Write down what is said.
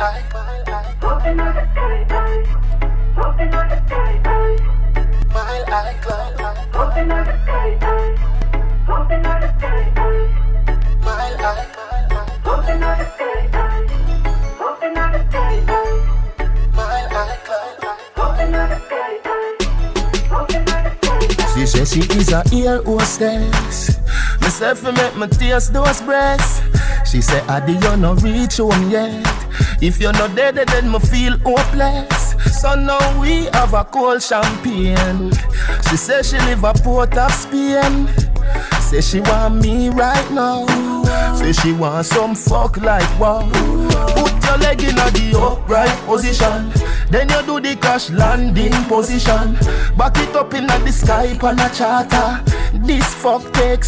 She says she is a ear hostess. Myself make me taste those breasts. She say, Adi, you no reach home yet. If you're not dead, then me feel hopeless. So now we have a cold champagne. She say she live a Port of Spain. Say she want me right now. Say she want some fuck like wow. Put your leg in the upright position. Then you do the crash landing position. Back it up in the sky on a charter. This fuck takes